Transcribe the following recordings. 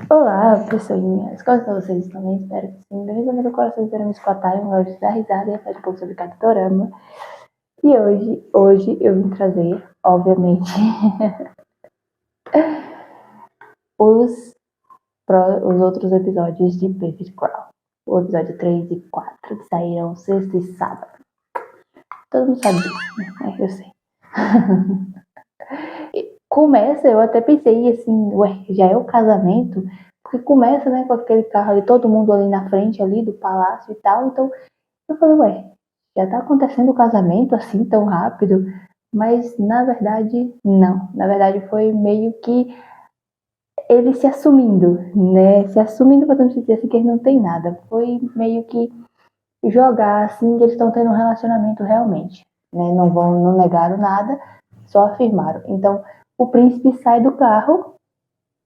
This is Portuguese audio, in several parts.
Olá, pessoinhas! Como estão vocês também? Espero que sim. Bem-vindos ao meu coração para me escutar. Eu gosto de dar risada e falar um pouco sobre cada dorama. E hoje eu vim trazer, obviamente, os outros episódios de Perfect Crown. O episódio 3 e 4, que saíram sexta e sábado. Todo mundo sabe disso, né? Eu sei. Começa, eu até pensei assim, já é o casamento? Porque começa, né, com aquele carro ali, todo mundo ali na frente ali do palácio e tal. Então eu falei, já tá acontecendo o casamento assim tão rápido? Mas na verdade, não. Na verdade foi meio que ele se assumindo, né? Se assumindo, podemos dizer assim, que ele não tem nada. Foi meio que jogar assim que eles estão tendo um relacionamento realmente, né? Não negaram nada, só afirmaram. Então o príncipe sai do carro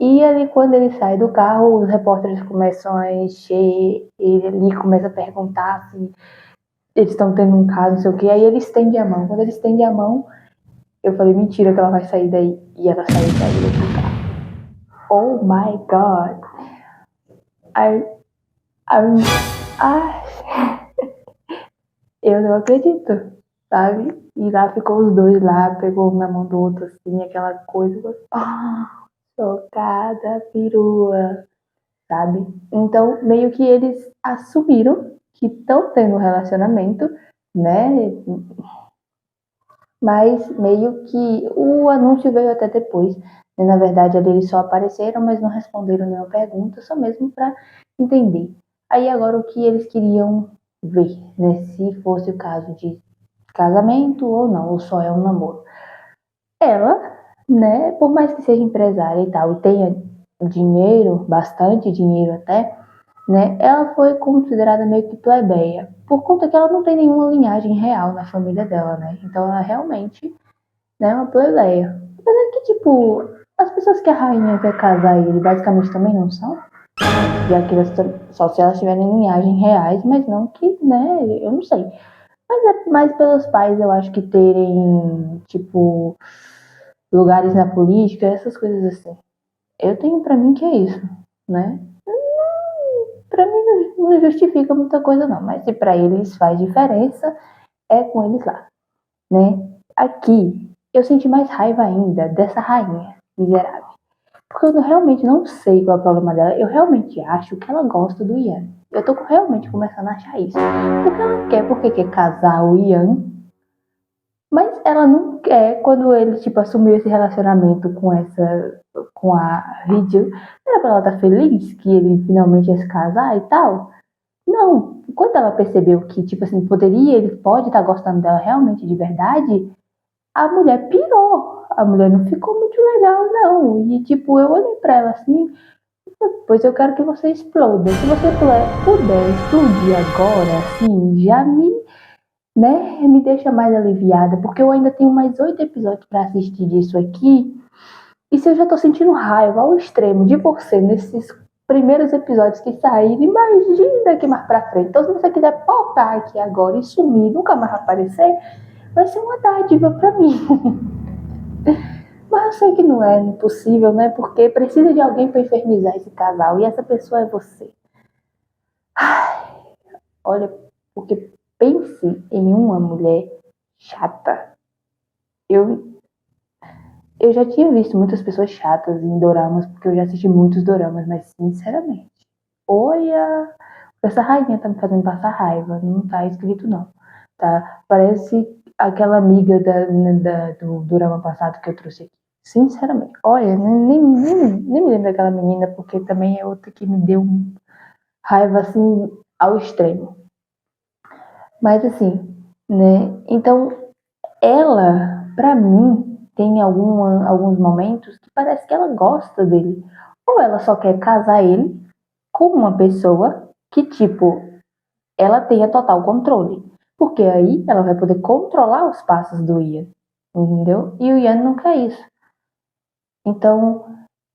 e ali quando ele sai do carro, os repórteres começam a encher, ele começa a perguntar se eles estão tendo um caso, não sei o que, aí ele estende a mão. Quando ele estende a mão, eu falei, mentira que ela vai sair daí. E ela saiu daí do carro. Oh my god. Eu não acredito, sabe? E lá ficou os dois lá, pegou um na mão do outro, assim, aquela coisa. Chocada, perua, sabe? Então, meio que eles assumiram que estão tendo um relacionamento, né? Mas meio que o anúncio veio até depois. E, na verdade, ali eles só apareceram, mas não responderam nenhuma pergunta, só mesmo para entender. Aí agora o que eles queriam ver, né? Se fosse o caso de casamento ou não, ou só é um namoro. Ela, né, por mais que seja empresária e tal, e tenha dinheiro, bastante dinheiro até, né, ela foi considerada meio que plebeia, por conta que ela não tem nenhuma linhagem real na família dela, né? Então ela realmente, né, é uma plebeia. Apesar que, tipo, as pessoas que a rainha quer casar ele basicamente também não são, já que elas, só se elas tiverem linhagem reais, mas não que, né, eu não sei. Mas é mais pelos pais, eu acho que terem, tipo, lugares na política, essas coisas assim. Eu tenho pra mim que é isso, né? Pra mim não justifica muita coisa não, mas se pra eles faz diferença, é com eles lá, né? Aqui, eu senti mais raiva ainda dessa rainha miserável. Porque eu realmente não sei qual é o problema dela. Eu realmente acho que ela gosta do Ian. Eu tô realmente começando a achar isso. Porque quer casar o Ian. Mas ela não quer, quando ele, tipo, assumiu esse relacionamento com a Ridil, era pra ela estar feliz que ele finalmente ia se casar e tal. Não, quando ela percebeu que, tipo assim, ele pode estar gostando dela realmente de verdade, a mulher pirou. A mulher não ficou muito legal, não. E, tipo, eu olhei pra ela assim, pois eu quero que você exploda. Se você puder explodir agora, assim, já me deixa mais aliviada, porque eu ainda tenho mais 8 episódios pra assistir disso aqui. E se eu já tô sentindo raiva ao extremo de você nesses primeiros episódios que saíram, imagina aqui mais pra frente. Então, se você quiser pautar aqui agora e sumir, nunca mais aparecer, vai ser uma dádiva pra mim. Mas eu sei que não é impossível, né? Porque precisa de alguém pra infernizar esse casal. E essa pessoa é você. Olha, porque pense em uma mulher chata. Eu, eu já tinha visto muitas pessoas chatas em doramas, porque eu já assisti muitos doramas, mas sinceramente, olha, essa rainha tá me fazendo passar raiva, não tá escrito não, tá? Parece aquela amiga do dorama passado que eu trouxe aqui. Sinceramente, olha, nem me lembro daquela menina, porque também é outra que me deu raiva assim ao extremo. Mas assim, né? Então, ela, pra mim, tem alguns momentos que parece que ela gosta dele. Ou ela só quer casar ele com uma pessoa que, tipo, ela tenha total controle. Porque aí ela vai poder controlar os passos do Ian. Entendeu? E o Ian não quer isso. Então,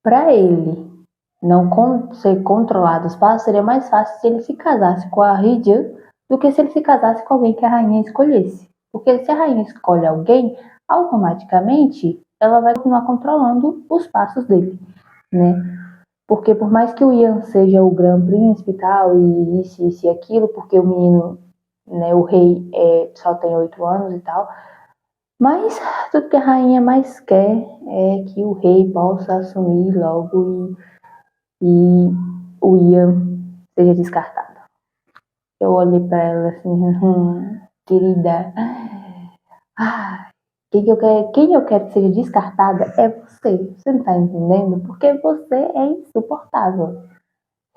pra ele não ser controlado os passos, seria mais fácil se ele se casasse com a Hyunjin do que se ele se casasse com alguém que a rainha escolhesse. Porque se a rainha escolhe alguém, automaticamente ela vai continuar controlando os passos dele, né? Porque por mais que o Ian seja o grande príncipe e tal, e isso e aquilo, porque o menino, né, o rei só tem 8 anos e tal, mas tudo que a rainha mais quer é que o rei possa assumir logo e o Ian seja descartado. Eu olhei pra ela assim, querida, quem eu quero que seja descartada é você. Você não tá entendendo? Porque você é insuportável,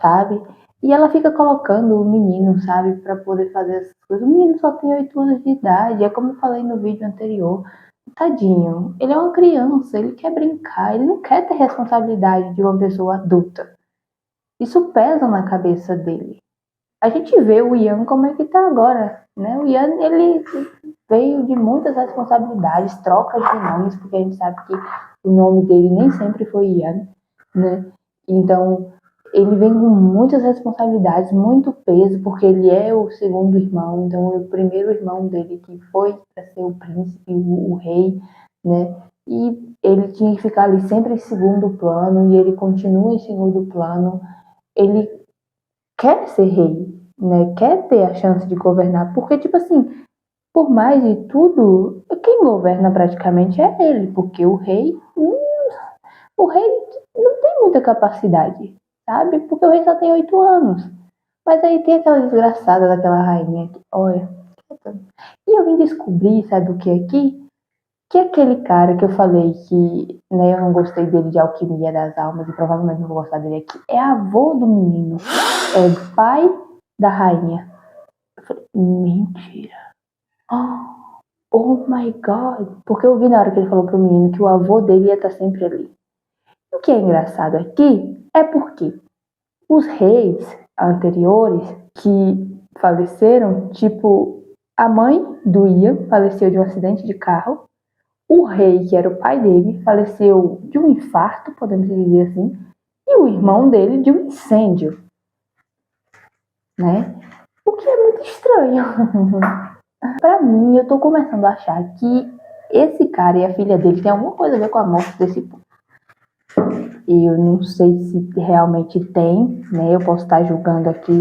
sabe? E ela fica colocando o menino, sabe, pra poder fazer essas coisas. O menino só tem 8 anos de idade, é como eu falei no vídeo anterior. Tadinho, ele é uma criança, ele quer brincar, ele não quer ter responsabilidade de uma pessoa adulta. Isso pesa na cabeça dele. A gente vê o Ian como é que tá agora, né? O Ian, ele veio de muitas responsabilidades, trocas de nomes, porque a gente sabe que o nome dele nem sempre foi Ian, né? Então, ele vem com muitas responsabilidades, muito peso, porque ele é o segundo irmão, então o primeiro irmão dele que foi para ser o príncipe, o rei, né? E ele tinha que ficar ali sempre em segundo plano, e ele continua em segundo plano. Ele quer ser rei, né? Quer ter a chance de governar, porque, tipo assim, por mais de tudo, quem governa praticamente é ele, porque o rei não tem muita capacidade, sabe? Porque o rei só tem 8 anos. Mas aí tem aquela desgraçada daquela rainha que, olha. E eu vim descobrir, sabe o que aqui? Que aquele cara que eu falei que, né, eu não gostei dele de Alquimia das Almas e provavelmente não vou gostar dele aqui, é avô do menino, é pai da rainha. Eu falei, mentira. Oh my God. Porque eu vi na hora que ele falou pro menino que o avô dele ia estar sempre ali. O que é engraçado aqui é porque os reis anteriores que faleceram, tipo, a mãe do Ian faleceu de um acidente de carro, o rei, que era o pai dele, faleceu de um infarto, podemos dizer assim, e o irmão dele de um incêndio, né? O que é muito estranho. Pra mim, eu tô começando a achar que esse cara e a filha dele tem alguma coisa a ver com a morte desse povo. Eu não sei se realmente tem, né? Eu posso estar julgando aqui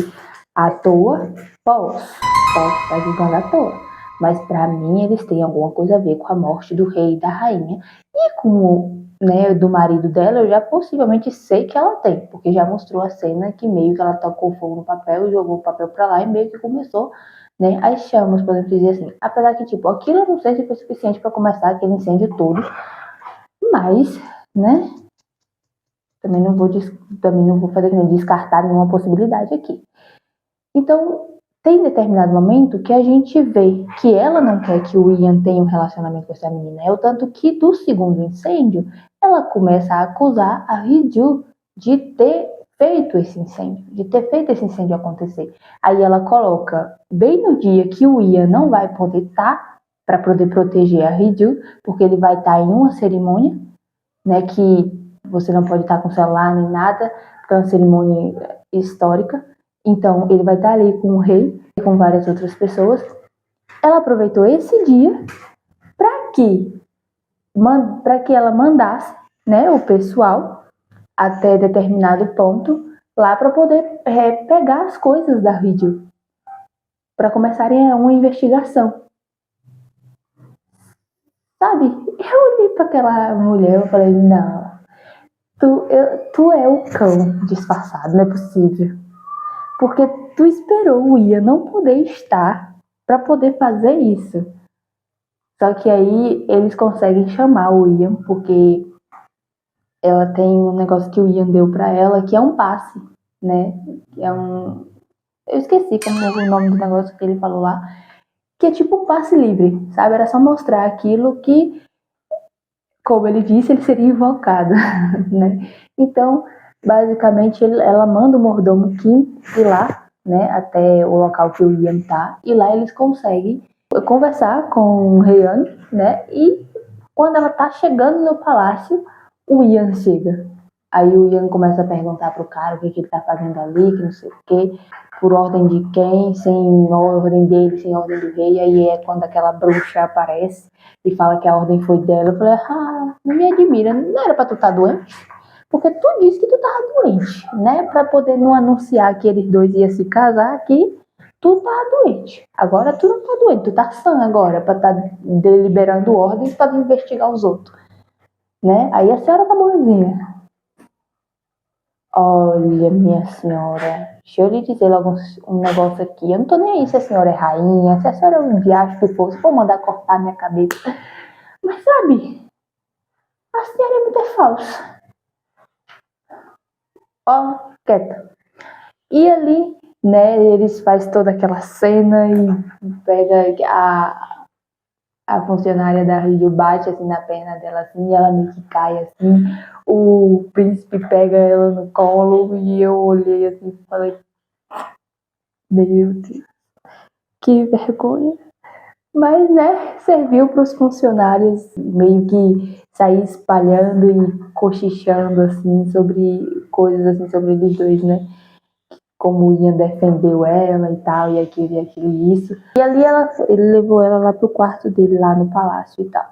à toa. Posso estar julgando à toa. Mas pra mim, eles têm alguma coisa a ver com a morte do rei e da rainha. E com, né, do marido dela, eu já possivelmente sei que ela tem. Porque já mostrou a cena que meio que ela tacou fogo no papel e jogou o papel pra lá e meio que começou, né, as chamas, podemos dizer assim. Apesar que, tipo, aquilo eu não sei se foi suficiente pra começar aquele incêndio todo. Mas, né, também não vou fazer descartar nenhuma possibilidade aqui. Então, tem determinado momento que a gente vê que ela não quer que o Ian tenha um relacionamento com essa menina. É o tanto que do segundo incêndio, ela começa a acusar a Hee-ju de ter feito esse incêndio acontecer. Aí ela coloca, bem no dia que o Ian não vai poder estar, para poder proteger a Hee-ju, porque ele vai estar em uma cerimônia, né, que você não pode estar com celular nem nada, porque é uma cerimônia histórica. Então, ele vai estar ali com o rei e com várias outras pessoas. Ela aproveitou esse dia para que ela mandasse, né, o pessoal até determinado ponto lá para poder pegar as coisas da vídeo, para começarem uma investigação. Sabe? Eu olhei para aquela mulher e falei, não, tu é o cão disfarçado, não é possível. Porque tu esperou o Ian não poder estar para poder fazer isso. Só que aí eles conseguem chamar o Ian, porque ela tem um negócio que o Ian deu para ela, que é um passe, né? Que é um... Eu esqueci como é o nome do negócio que ele falou lá. Que é tipo um passe livre, sabe? Era só mostrar aquilo que, como ele disse, ele seria invocado, né? Então, basicamente, ela manda o mordomo Kim ir lá, né, até o local que o Ian tá, e lá eles conseguem conversar com o Ryan, né, e quando ela tá chegando no palácio, o Ian chega. Aí o Ian começa a perguntar pro cara o que ele tá fazendo ali, que não sei o quê. por ordem de quem, sem ordem dele, sem ordem do rei. Aí é quando aquela bruxa aparece e fala que a ordem foi dela. Eu falei, não me admira, não era pra tu estar doente? Porque tu disse que tu tava doente, né? Pra poder não anunciar que eles dois iam se casar aqui, tu tá doente. Agora tu não tá doente, tu tá sã agora pra tá deliberando ordens pra investigar os outros, né? Aí a senhora tá boazinha. Olha, minha senhora, deixa eu lhe dizer logo um negócio aqui. Eu não tô nem aí se a senhora é rainha, se a senhora é um diacho que fosse, vou mandar cortar a minha cabeça. Mas sabe, a senhora é muito falsa. Ó, quieta. E ali, né, eles fazem toda aquela cena e pega a funcionária da Rio bate assim na perna dela assim, e ela meio que cai assim. O príncipe pega ela no colo e eu olhei assim e falei, meu Deus, que vergonha. Mas, né, serviu para os funcionários meio que sair espalhando e cochichando, assim, sobre coisas, assim, sobre eles dois, né? Como Ian defendeu ela e tal, e aquilo e isso. E ali ele levou ela lá pro quarto dele, lá no palácio e tal.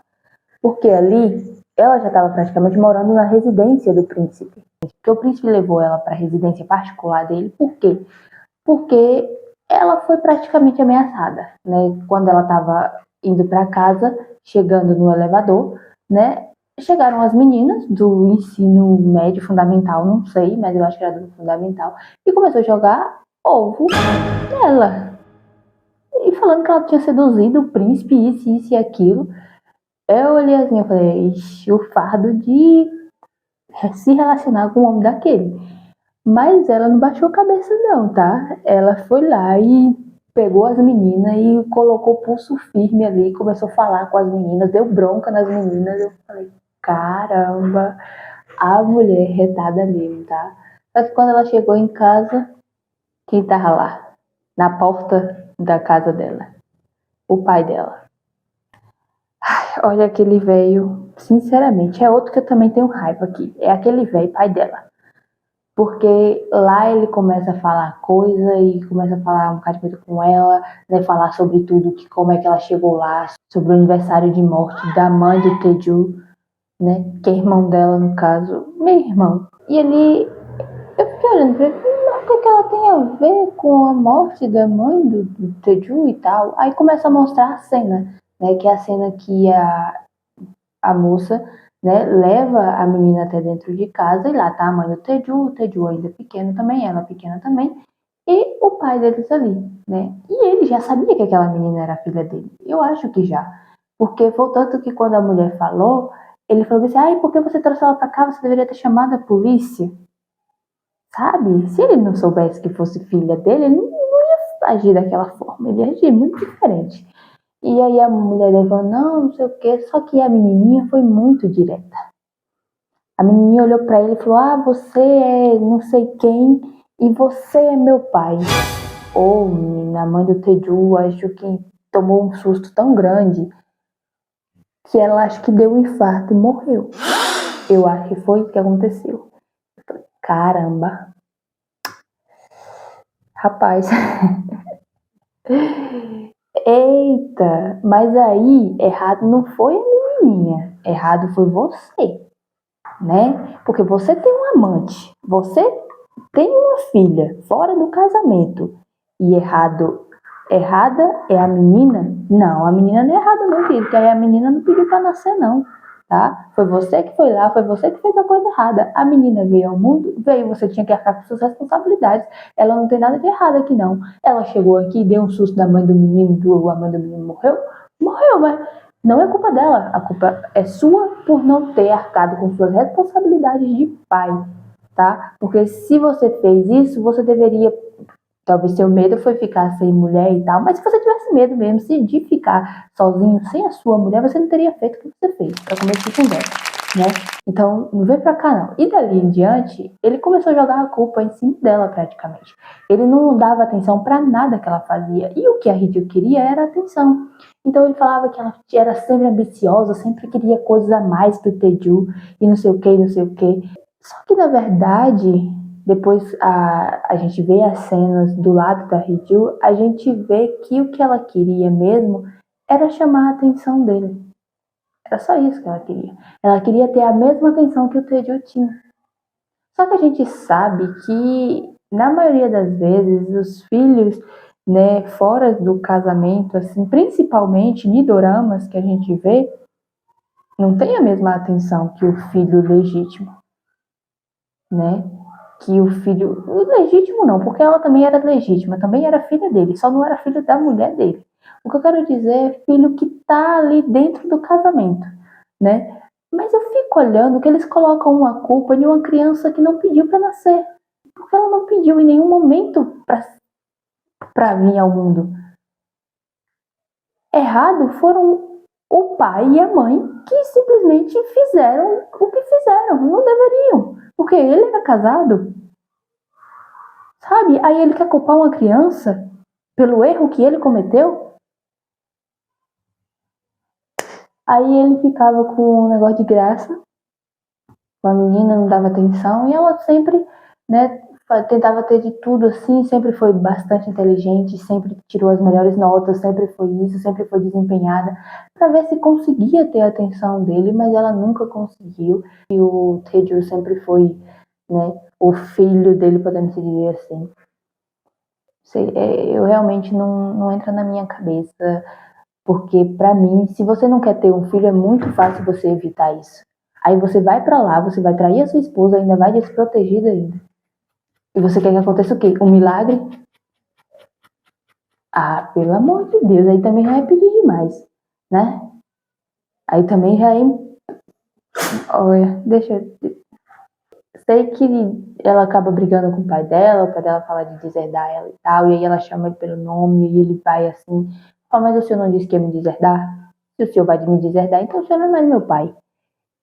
Porque ali, ela já estava praticamente morando na residência do príncipe. Porque o príncipe levou ela para a residência particular dele. Por quê? Porque ela foi praticamente ameaçada, né? Quando ela estava indo para casa, chegando no elevador, né? Chegaram as meninas do ensino médio fundamental, não sei, mas eu acho que era do fundamental, e começou a jogar ovo nela. E falando que ela tinha seduzido o príncipe, isso e aquilo. Eu olhei assim, eu falei, ixi, o fardo de se relacionar com o homem daquele. Mas ela não baixou a cabeça não, tá? Ela foi lá e pegou as meninas e colocou o pulso firme ali, começou a falar com as meninas, deu bronca nas meninas. Eu falei, caramba, a mulher retada mesmo, tá? Só que quando ela chegou em casa, quem tava lá? Na porta da casa dela? O pai dela. Olha aquele velho, sinceramente, é outro que eu também tenho raiva aqui. É aquele velho pai dela. Porque lá ele começa a falar coisa e começa a falar um bocado de coisa com ela, né? Falar sobre tudo, que como é que ela chegou lá, sobre o aniversário de morte da mãe do Teju, né? Que é irmão dela, no caso, meu irmão. E ele, eu fiquei olhando pra ele, o que ela tem a ver com a morte da mãe do Teju e tal? Aí começa a mostrar a cena, né? Que é a cena que a moça, né, leva a menina até dentro de casa e lá tá a mãe do Teju, o Teju ainda pequeno também, ela pequena também, e o pai deles ali, né? E ele já sabia que aquela menina era filha dele. Eu acho que já. Porque foi tanto que quando a mulher falou, ele falou assim, ai, por que você trouxe ela pra cá? Você deveria ter chamado a polícia. Sabe? Se ele não soubesse que fosse filha dele, ele não ia agir daquela forma. Ele ia agir muito diferente. E aí a mulher levou, não sei o que, só que a menininha foi muito direta. A menininha olhou pra ele e falou, você é não sei quem e você é meu pai. Ô, menina, a mãe do Teju, acho que tomou um susto tão grande que ela acho que deu um infarto e morreu. Eu acho que foi o que aconteceu. Caramba. Rapaz. Eita, mas aí errado não foi a menininha, errado foi você, né? Porque você tem um amante, você tem uma filha fora do casamento e errada é a menina? Não, a menina não é errada não, filho, porque aí a menina não pediu pra nascer não, tá? Foi você que foi lá, foi você que fez a coisa errada. A menina veio ao mundo, veio, você tinha que arcar com suas responsabilidades. Ela não tem nada de errado aqui não. Ela chegou aqui, deu um susto da mãe do menino, a mãe do menino morreu? Morreu, mas não é culpa dela. A culpa é sua por não ter arcado com suas responsabilidades de pai, tá? Porque se você fez isso, você deveria. Talvez seu medo foi ficar sem mulher e tal, mas se você tivesse medo mesmo de ficar sozinho sem a sua mulher, você não teria feito o que você fez, pra começar de conversa, né? Então, não vem pra cá não. E dali em diante, ele começou a jogar a culpa em cima dela praticamente. Ele não dava atenção pra nada que ela fazia. E o que a Hideo queria era atenção. Então ele falava que ela era sempre ambiciosa, sempre queria coisas a mais do Teju, e não sei o que, não sei o que. Só que na verdade, depois a gente vê as cenas do lado da Hee-ju, a gente vê que o que ela queria mesmo era chamar a atenção dele. Era só isso que ela queria. Ela queria ter a mesma atenção que o Tae-ju tinha. Só que a gente sabe que, na maioria das vezes, os filhos, né, fora do casamento, assim, principalmente em doramas que a gente vê, não tem a mesma atenção que o filho legítimo, né? Que o filho. O legítimo não, porque ela também era legítima, também era filha dele, só não era filha da mulher dele. O que eu quero dizer é filho que tá ali dentro do casamento, né? Mas eu fico olhando que eles colocam uma culpa de uma criança que não pediu para nascer. Porque ela não pediu em nenhum momento para vir ao mundo. Errado foram o pai e a mãe que simplesmente fizeram o que fizeram. Não deveriam. Porque ele era casado. Sabe? Aí ele quer culpar uma criança pelo erro que ele cometeu. Aí ele ficava com um negócio de graça. A menina não dava atenção e ela sempre, né, tentava ter de tudo assim, sempre foi bastante inteligente, sempre tirou as melhores notas, sempre foi isso, sempre foi desempenhada, para ver se conseguia ter a atenção dele, mas ela nunca conseguiu. E o Tae-ju sempre foi, né, o filho dele, podemos dizer assim. Eu realmente não entra na minha cabeça, porque para mim, se você não quer ter um filho, é muito fácil você evitar isso. Aí você vai pra lá, você vai trair a sua esposa, ainda vai desprotegida ainda. E você quer que aconteça o quê? Um milagre? Ah, pelo amor de Deus, aí também já é pedir demais, né? Aí também já é... Olha, deixa eu... Sei que ela acaba brigando com o pai dela fala de deserdar ela e tal, e aí ela chama ele pelo nome, e ele vai assim, fala, mas o senhor não disse que ia me deserdar? Se o senhor vai me deserdar, então o senhor não é mais meu pai.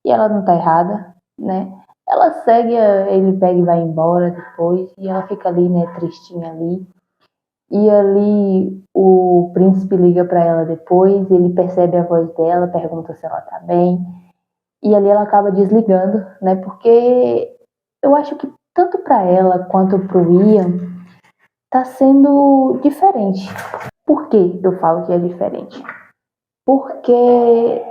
E ela não tá errada, né? Ela segue, ele pega e vai embora depois, e ela fica ali, né, tristinha ali. E ali o príncipe liga pra ela depois, ele percebe a voz dela, pergunta se ela tá bem. E ali ela acaba desligando, né? Porque eu acho que tanto pra ela quanto pro Ian tá sendo diferente. Por que eu falo que é diferente? Porque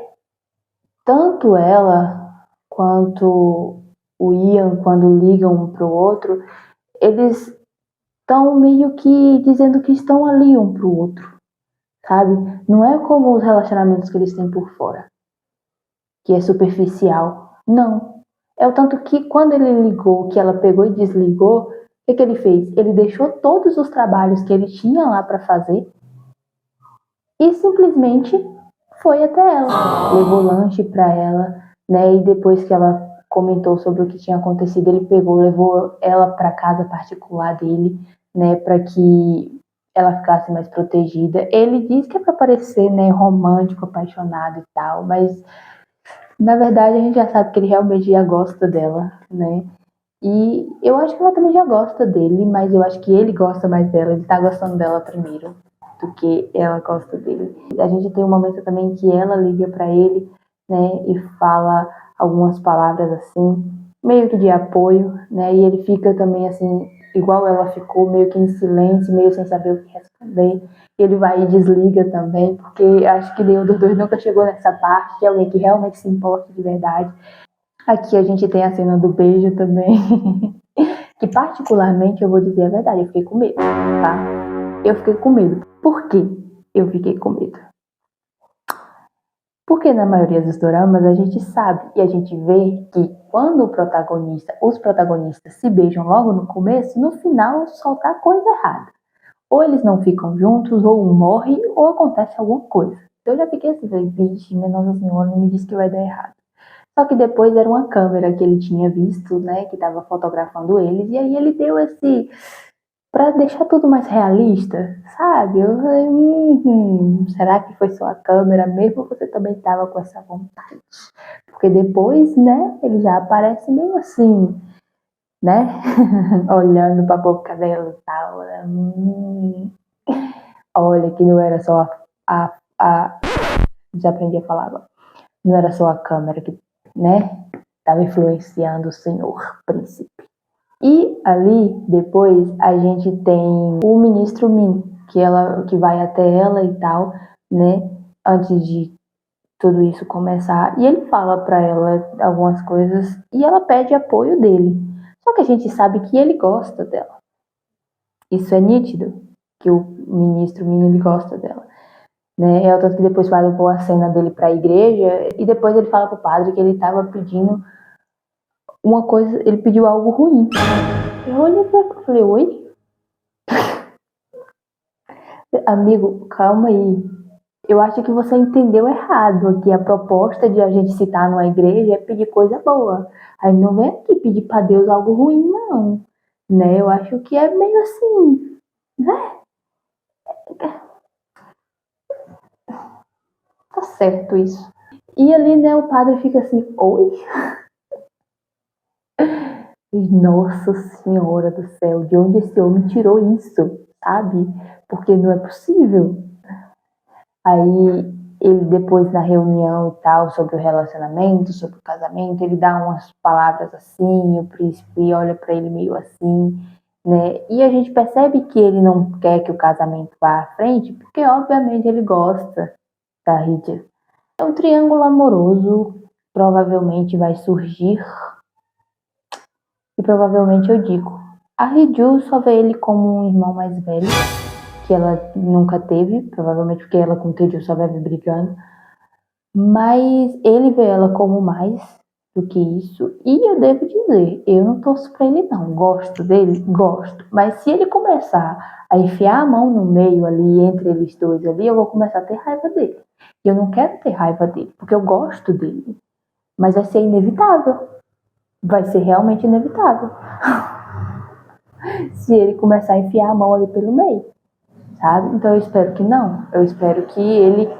tanto ela quanto o Ian, quando ligam um pro outro, eles estão meio que dizendo que estão ali um pro outro, sabe? Não é como os relacionamentos que eles têm por fora, que é superficial. Não. É o tanto que quando ele ligou, que ela pegou e desligou, o que ele fez? Ele deixou todos os trabalhos que ele tinha lá para fazer e simplesmente foi até ela. Levou lanche para ela, né? E depois que ela comentou sobre o que tinha acontecido, ele pegou, levou ela para casa particular dele, né? Para que ela ficasse mais protegida. Ele diz que é para parecer, né, romântico, apaixonado e tal, mas na verdade a gente já sabe que ele realmente já gosta dela, né? E eu acho que ela também já gosta dele, mas eu acho que ele gosta mais dela, ele tá gostando dela primeiro do que ela gosta dele. A gente tem um momento também que ela liga pra ele, né, e fala algumas palavras assim, meio que de apoio, né, e ele fica também assim, igual ela ficou, meio que em silêncio, meio sem saber o que responder. Ele vai e desliga também, porque acho que nenhum dos dois nunca chegou nessa parte de alguém que realmente se importa de verdade. Aqui a gente tem a cena do beijo também, que particularmente eu vou dizer a verdade, eu fiquei com medo, tá? Eu fiquei com medo. Por quê? Eu fiquei com medo. Porque na maioria dos doramas a gente sabe e a gente vê que quando os protagonistas se beijam logo no começo, no final só tá coisa errada. Ou eles não ficam juntos, ou um morre, ou acontece alguma coisa. Então eu já fiquei assim, falei, vixe, minha Nossa Senhora, não me disse que vai dar errado. Só que depois era uma câmera que ele tinha visto, né, que estava fotografando eles, e aí ele deu esse, pra deixar tudo mais realista, sabe? Eu falei, será que foi só a câmera mesmo ou você também estava com essa vontade? Porque depois, né, ele já aparece meio assim, né, olhando pra boca dela e tal. Olha que não era só desaprendi a falar agora. Não era só a câmera que, né, estava influenciando o senhor príncipe. E ali, depois, a gente tem o ministro Min, que vai até ela e tal, né? Antes de tudo isso começar. E ele fala pra ela algumas coisas e ela pede apoio dele. Só que a gente sabe que ele gosta dela. Isso é nítido, que o ministro Min, ele gosta dela. Né? É o tanto que depois faz a cena dele pra igreja e depois ele fala pro padre que ele tava pedindo uma coisa, ele pediu algo ruim. Eu olhei pra ele e falei, oi? Amigo, calma aí. Eu acho que você entendeu errado aqui. A proposta de a gente citar numa igreja é pedir coisa boa. Aí não vem aqui pedir pra Deus algo ruim, não. Né? Eu acho que é meio assim, né? Tá certo isso. E ali, né, o padre fica assim, oi? Nossa Senhora do céu, de onde esse homem tirou isso, sabe? Porque não é possível. Aí ele depois na reunião e tal, sobre o relacionamento, sobre o casamento, ele dá umas palavras assim, o príncipe olha pra ele meio assim, né? E a gente percebe que ele não quer que o casamento vá à frente, porque obviamente ele gosta da Rydia. É um triângulo amoroso, provavelmente vai surgir, e provavelmente eu digo, a Rydia só vê ele como um irmão mais velho, que ela nunca teve, provavelmente porque ela com o Teju só vive brigando. Mas ele vê ela como mais do que isso. E eu devo dizer, eu não torço pra ele não. Gosto dele? Gosto. Mas se ele começar a enfiar a mão no meio ali, entre eles dois ali, eu vou começar a ter raiva dele. E eu não quero ter raiva dele, porque eu gosto dele. Mas vai ser inevitável. Vai ser realmente inevitável. Se ele começar a enfiar a mão ali pelo meio, sabe? Então eu espero que não. Eu espero que ele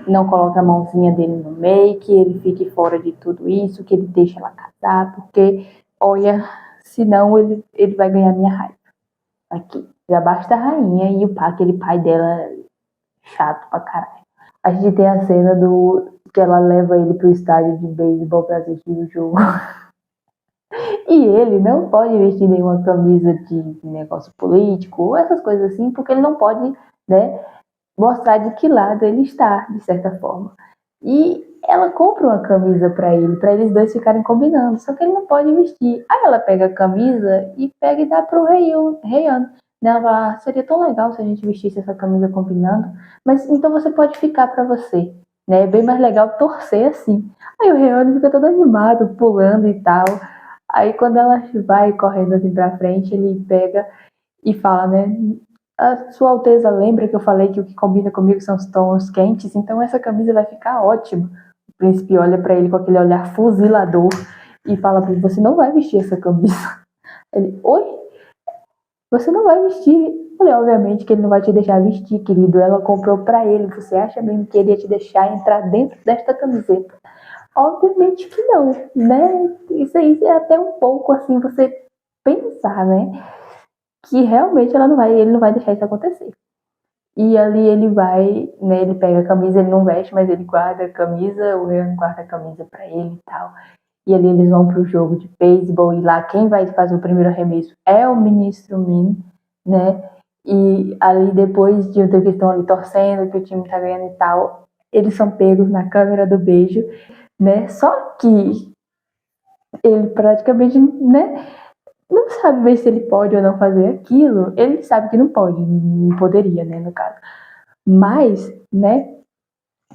não coloque a mãozinha dele no meio, que ele fique fora de tudo isso, que ele deixe ela casar, porque, olha, senão ele vai ganhar minha raiva. Aqui, já basta a rainha e aquele pai dela chato pra caralho. A gente tem a cena do que ela leva ele pro estádio de beisebol pra assistir o jogo. E ele não pode vestir nenhuma camisa de negócio político, ou essas coisas assim, porque ele não pode, né, mostrar de que lado ele está, de certa forma. E ela compra uma camisa pra ele, pra eles dois ficarem combinando, só que ele não pode vestir. Aí ela pega a camisa e pega e dá pro Heian. Ela fala, seria tão legal se a gente vestisse essa camisa combinando, mas então você pode ficar pra você, né? É bem mais legal torcer assim. Aí o Heian fica todo animado, pulando e tal. Aí quando ela vai correndo assim pra frente, ele pega e fala, né? A Sua Alteza lembra que eu falei que o que combina comigo são os tons quentes, então essa camisa vai ficar ótima. O príncipe olha pra ele com aquele olhar fuzilador e fala pra ele, você não vai vestir essa camisa. Ele, oi? Você não vai vestir? Eu falei, obviamente que ele não vai te deixar vestir, querido. Ela comprou pra ele. Você acha mesmo que ele ia te deixar entrar dentro desta camiseta? Obviamente que não, né? Isso aí é até um pouco assim, você pensar, né? Que realmente ele não vai deixar isso acontecer. E ali ele vai, né, ele pega a camisa, ele não veste, mas ele guarda a camisa, o Ryan guarda a camisa pra ele e tal. E ali eles vão pro jogo de beisebol e lá quem vai fazer o primeiro arremesso é o ministro Min, né? E ali depois de um tempo que estão ali torcendo, que o time tá ganhando e tal, eles são pegos na câmera do beijo, né? Só que ele praticamente, né, não sabe ver se ele pode ou não fazer aquilo. Ele sabe que não pode, não poderia, né, no caso. Mas, né,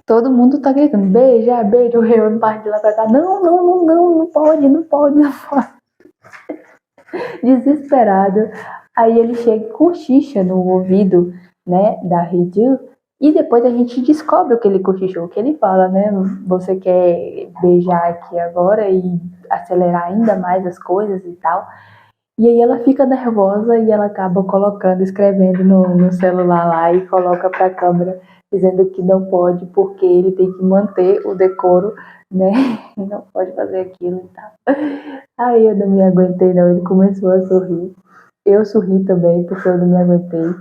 todo mundo tá gritando, beija, beija, o Rei não parte de lá pra cá. Não, não, não, não, não pode, não pode, não pode. Desesperado. Aí ele chega com cochicha no ouvido, né, da Ryuji. E depois a gente descobre o que ele cochichou, o que ele fala, né? Você quer beijar aqui agora e acelerar ainda mais as coisas e tal. E aí ela fica nervosa e ela acaba colocando, escrevendo no celular lá e coloca pra câmera, dizendo que não pode, porque ele tem que manter o decoro, né? Não pode fazer aquilo e tal. Aí eu não me aguentei não, ele começou a sorrir. Eu sorri também, porque eu não me aguentei.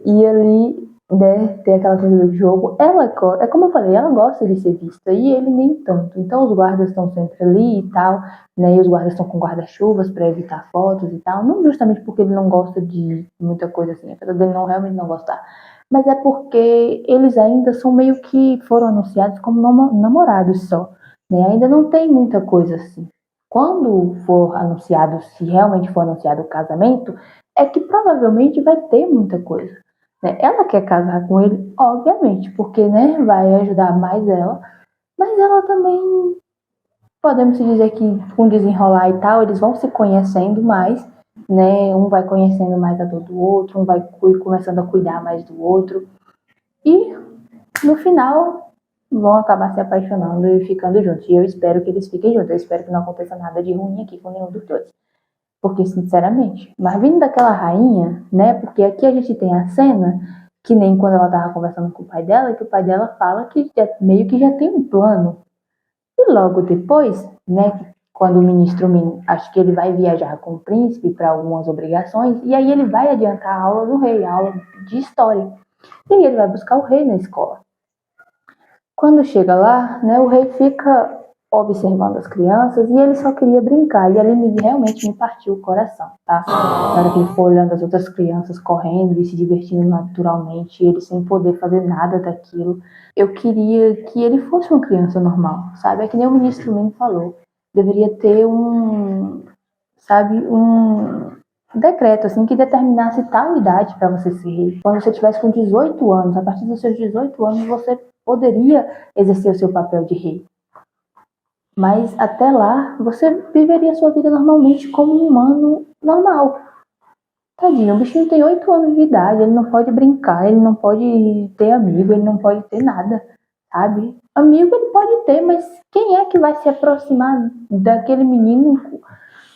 E ali né, ter aquela coisa do jogo. Ela, é como eu falei, ela gosta de ser vista e ele nem tanto. Então os guardas estão sempre ali e tal, né? E os guardas estão com guarda-chuvas para evitar fotos e tal. Não justamente porque ele não gosta de muita coisa assim, apesar dele não realmente não gostar. Mas é porque eles ainda são meio que foram anunciados como namorados só, né? Ainda não tem muita coisa assim. Quando for anunciado, se realmente for anunciado o casamento, é que provavelmente vai ter muita coisa, né? Ela quer casar com ele, obviamente, porque, né, vai ajudar mais ela, mas ela também, podemos dizer que com desenrolar e tal, eles vão se conhecendo mais, né? Um vai conhecendo mais a dor do outro, um vai começando a cuidar mais do outro, e no final vão acabar se apaixonando e ficando juntos. E eu espero que eles fiquem juntos, eu espero que não aconteça nada de ruim aqui com nenhum dos dois. Porque, sinceramente, mas vindo daquela rainha, né? Porque aqui a gente tem a cena, que nem quando ela tava conversando com o pai dela, que o pai dela fala que já, meio que já tem um plano. E logo depois, né? Quando o ministro Min, acho que ele vai viajar com o príncipe para algumas obrigações, e aí ele vai adiantar a aula do rei, a aula de história. E aí ele vai buscar o rei na escola. Quando chega lá, né, o rei fica observando as crianças e ele só queria brincar. E ali realmente me partiu o coração, tá? Na hora que ele foi olhando as outras crianças correndo e se divertindo naturalmente, ele sem poder fazer nada daquilo. Eu queria que ele fosse uma criança normal, sabe? É que nem o ministro Mino falou. Deveria ter sabe, um decreto assim que determinasse tal idade para você ser rei. Quando você tivesse com 18 anos, a partir dos seus 18 anos, você poderia exercer o seu papel de rei. Mas até lá, você viveria a sua vida normalmente como um humano normal. Tadinho, o bichinho tem 8 anos de idade, ele não pode brincar, ele não pode ter amigo, ele não pode ter nada, sabe? Amigo ele pode ter, mas quem é que vai se aproximar daquele menino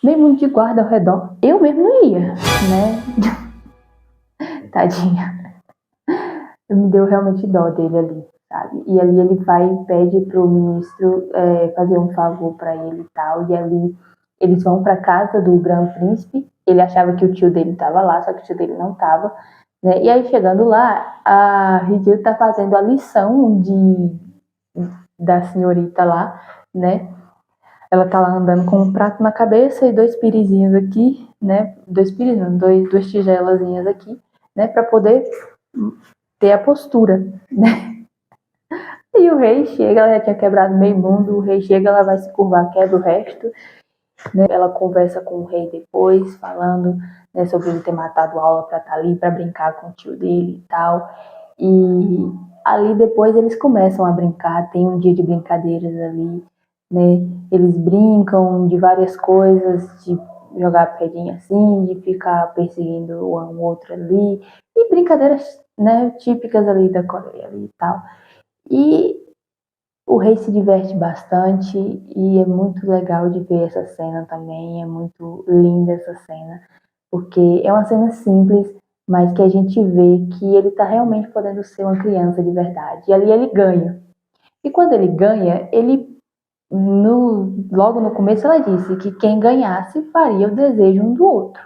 mesmo de guarda ao redor? Eu mesmo não ia, né? Tadinha. Me deu realmente dó dele ali, sabe? E ali ele vai e pede pro ministro fazer um favor para ele e tal, e ali eles vão para casa do Grande Príncipe. Ele achava que o tio dele estava lá, só que o tio dele não estava, né? E aí chegando lá, a Ridil tá fazendo a lição da senhorita lá, né? Ela tá lá andando com um prato na cabeça e dois pirizinhos aqui, né? Dois piris, não, duas tigelazinhas aqui, né? Para poder ter a postura, né? E o rei chega, ela já tinha quebrado meio mundo, o rei chega, ela vai se curvar, quebra o resto, né? Ela conversa com o rei depois, falando, né, sobre ele ter matado a aula pra estar ali, pra brincar com o tio dele e tal. E ali depois eles começam a brincar, tem um dia de brincadeiras ali, né? Eles brincam de várias coisas, de jogar pedrinha assim, de ficar perseguindo um outro ali, e brincadeiras, né, típicas ali da Coreia ali e tal. E o rei se diverte bastante e é muito legal de ver essa cena também, é muito linda essa cena, porque é uma cena simples, mas que a gente vê que ele tá realmente podendo ser uma criança de verdade. E ali ele ganha. E quando ele ganha, ele logo no começo ela disse que quem ganhasse faria o desejo um do outro,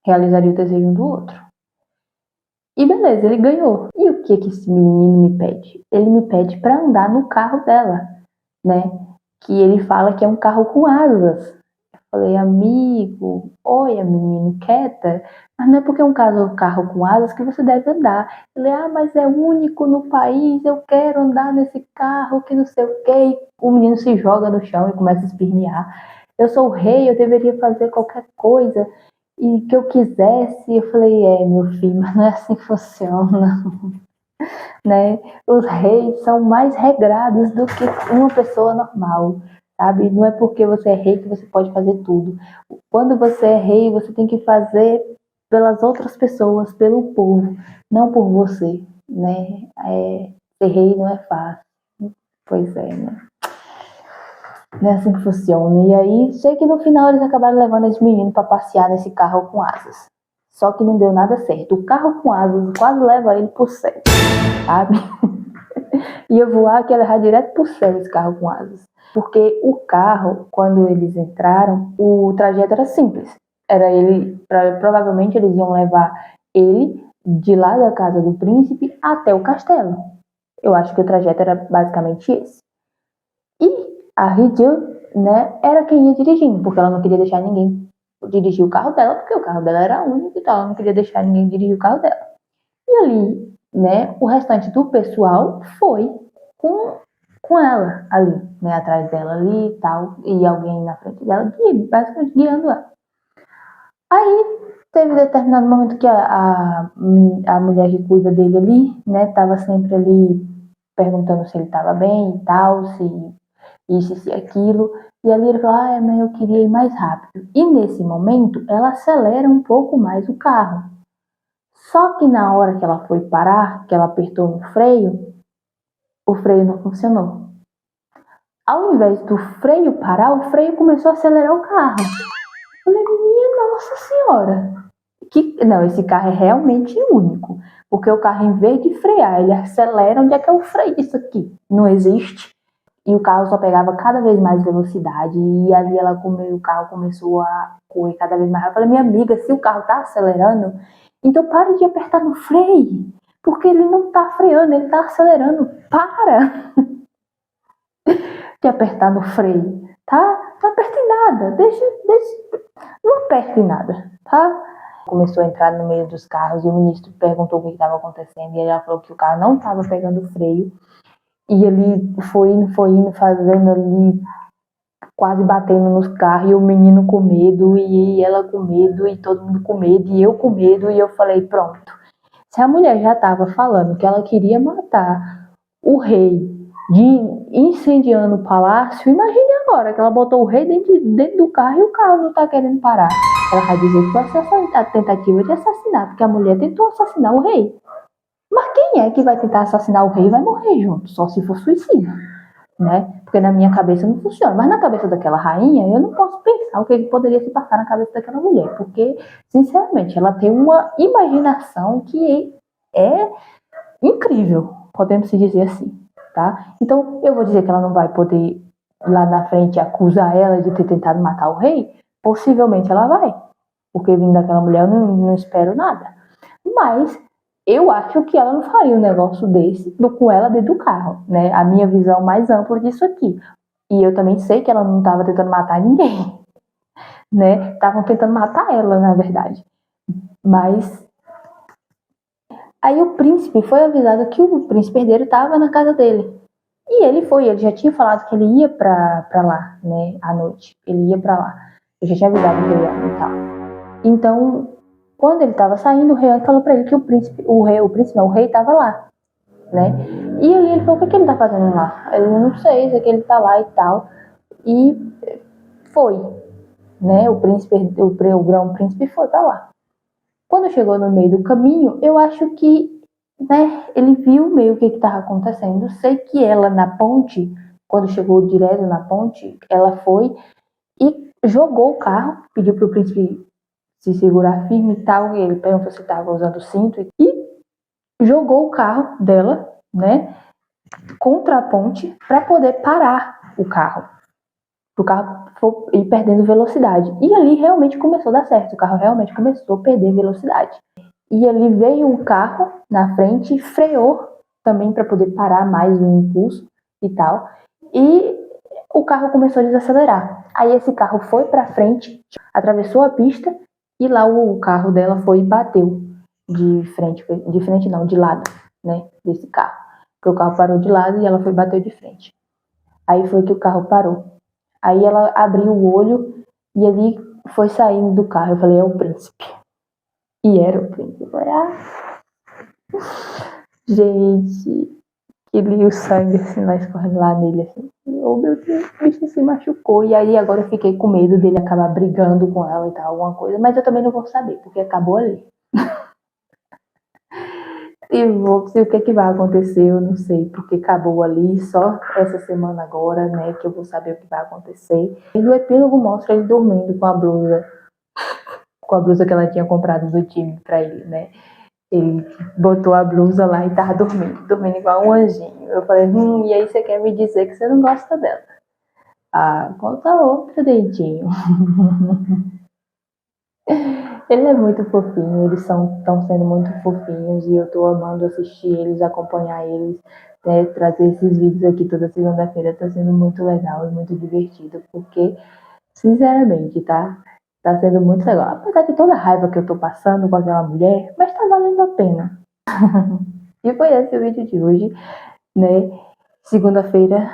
realizaria o desejo um do outro. E beleza, ele ganhou. E o que esse menino me pede? Ele me pede para andar no carro dela, né? Que ele fala que é um carro com asas. Eu falei, amigo, olha menino, quieta, mas não é porque é um carro com asas que você deve andar. Ele, mas é único no país, eu quero andar nesse carro, que não sei o quê. E o menino se joga no chão e começa a espernear. Eu sou o rei, eu deveria fazer qualquer coisa e que eu quisesse. Eu falei, meu filho, mas não é assim que funciona, né? Os reis são mais regrados do que uma pessoa normal, sabe? Não é porque você é rei que você pode fazer tudo. Quando você é rei, você tem que fazer pelas outras pessoas, pelo povo, não por você, né? Ser rei não é fácil. Pois é, né? Não é assim que funciona. E aí, sei que no final eles acabaram levando esse menino para passear nesse carro com asas. Só que não deu nada certo. O carro com asas quase leva ele pro céu, sabe? Ia voar, que ia levar direto pro céu esse carro com asas. Porque o carro, quando eles entraram, o trajeto era simples. Era ele, provavelmente eles iam levar ele de lá da casa do príncipe até o castelo. Eu acho que o trajeto era basicamente esse. E a Ridil, né, era quem ia dirigindo, porque ela não queria deixar ninguém dirigir o carro dela, porque o carro dela era único, então ela não queria deixar ninguém dirigir o carro dela. E ali, né, o restante do pessoal foi com ela ali, né, atrás dela ali e tal, e alguém na frente dela, basicamente guiando ela. Aí teve determinado momento que a mulher que cuida dele ali, né, tava sempre ali perguntando se ele tava bem e tal, se isso, se aquilo. E ali ele falou, mas eu queria ir mais rápido. E nesse momento, ela acelera um pouco mais o carro. Só que na hora que ela foi parar, que ela apertou no freio, o freio não funcionou. Ao invés do freio parar, o freio começou a acelerar o carro. Eu falei, minha Nossa Senhora. Não, esse carro é realmente único. Porque o carro, em vez de frear, ele acelera. Onde é que é o freio disso aqui? Não existe. E o carro só pegava cada vez mais velocidade. E ali o carro começou a correr cada vez mais rápido. Eu falei, minha amiga, se o carro tá acelerando, então pare de apertar no freio. Porque ele não tá freando, ele tá acelerando. Para de apertar no freio, tá? Não aperte nada, deixa, não aperte nada, tá? Começou a entrar no meio dos carros e o ministro perguntou o que estava acontecendo e ela falou que o carro não estava pegando freio e ele foi indo, fazendo ali, quase batendo nos carros e o menino com medo e ela com medo e todo mundo com medo e eu com medo e eu falei, pronto, se a mulher já estava falando que ela queria matar o rei de incendiando o palácio, imagine agora que ela botou o rei dentro do carro e o carro não tá querendo parar. Ela vai dizer que foi a tentativa de assassinar, porque a mulher tentou assassinar o rei. Mas quem é que vai tentar assassinar o rei e vai morrer junto? Só se for suicídio, né? Porque na minha cabeça não funciona. Mas na cabeça daquela rainha, eu não posso pensar o que poderia se passar na cabeça daquela mulher. Porque, sinceramente, ela tem uma imaginação que é incrível, podemos se dizer assim. Tá? Então, eu vou dizer que ela não vai poder, lá na frente, acusar ela de ter tentado matar o rei? Possivelmente ela vai, porque vindo daquela mulher eu não espero nada. Mas eu acho que ela não faria um negócio desse com ela dentro do carro, né? A minha visão mais ampla disso aqui. E eu também sei que ela não estava tentando matar ninguém, né? Estavam tentando matar ela, na verdade. Mas aí o príncipe foi avisado que o príncipe herdeiro estava na casa dele. E ele já tinha falado que ele ia pra lá, né, à noite. Ele ia pra lá. Eu já tinha avisado que ele ia e tal. Então, quando ele tava saindo, o rei falou pra ele que o rei tava lá, né? E ali ele falou, o que ele tá fazendo lá? Ele, não sei, sei que ele tá lá e tal. E foi, né? O grão-príncipe foi pra lá. Quando chegou no meio do caminho, eu acho que, né, ele viu meio o que estava acontecendo. Sei que ela na ponte, quando chegou direto na ponte, ela foi e jogou o carro, pediu para o príncipe se segurar firme e tal, e ele perguntou se estava usando o cinto, e jogou o carro dela, né, contra a ponte para poder parar o carro. O carro foi ir perdendo velocidade. E ali realmente começou a dar certo, o carro realmente começou a perder velocidade. E ali veio um carro na frente e freou também para poder parar mais o impulso e tal. E o carro começou a desacelerar. Aí esse carro foi para frente, atravessou a pista e lá o carro dela foi e bateu de frente não, de lado, né, desse carro. Porque o carro parou de lado e ela foi e bateu de frente. Aí foi que o carro parou. Aí ela abriu o olho e ali foi saindo do carro. Eu falei, é o príncipe. E era o príncipe. Eu falei, gente, ele o sangue assim lá escorrendo lá nele assim. Oh meu Deus, o bicho se machucou. E aí agora eu fiquei com medo dele acabar brigando com ela e tal, alguma coisa. Mas eu também não vou saber, porque acabou ali. Se o que é que vai acontecer, eu não sei, porque acabou ali, só essa semana agora, né, que eu vou saber o que vai acontecer. E no epílogo mostra ele dormindo com a blusa que ela tinha comprado do time pra ele, né. Ele botou a blusa lá e tava dormindo igual um anjinho. Eu falei, e aí você quer me dizer que você não gosta dela? Ah, conta outra, dentinho. Ele é muito fofinho, eles estão sendo muito fofinhos e eu tô amando assistir eles, acompanhar eles, né, trazer esses vídeos aqui toda segunda-feira, tá sendo muito legal e muito divertido, porque, sinceramente, tá sendo muito legal. Apesar de toda a raiva que eu tô passando com aquela mulher, mas tá valendo a pena. E foi esse o vídeo de hoje, né? Segunda-feira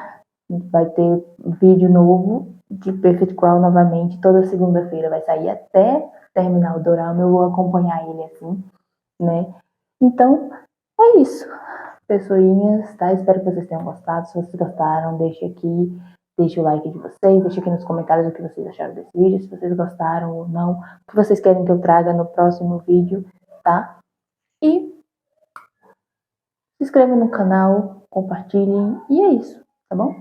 vai ter vídeo novo de Perfect Crown novamente. Toda segunda-feira vai sair até terminar o dorama. Eu vou acompanhar ele assim, né? Então, é isso. Pessoinhas, tá? Espero que vocês tenham gostado. Se vocês gostaram, deixa o like de vocês, deixa aqui nos comentários o que vocês acharam desse vídeo, se vocês gostaram ou não, o que vocês querem que eu traga no próximo vídeo, tá? E se inscrevam no canal, compartilhem, e é isso, tá bom?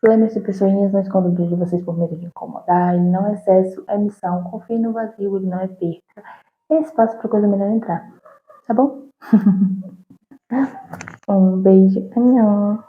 Lembre-se, pessoinhas, não esconda o brilho de vocês por medo de incomodar, ele não é excesso, é missão, confie no vazio, ele não é perca, é espaço para coisa melhor entrar, tá bom? Um beijo, anhão.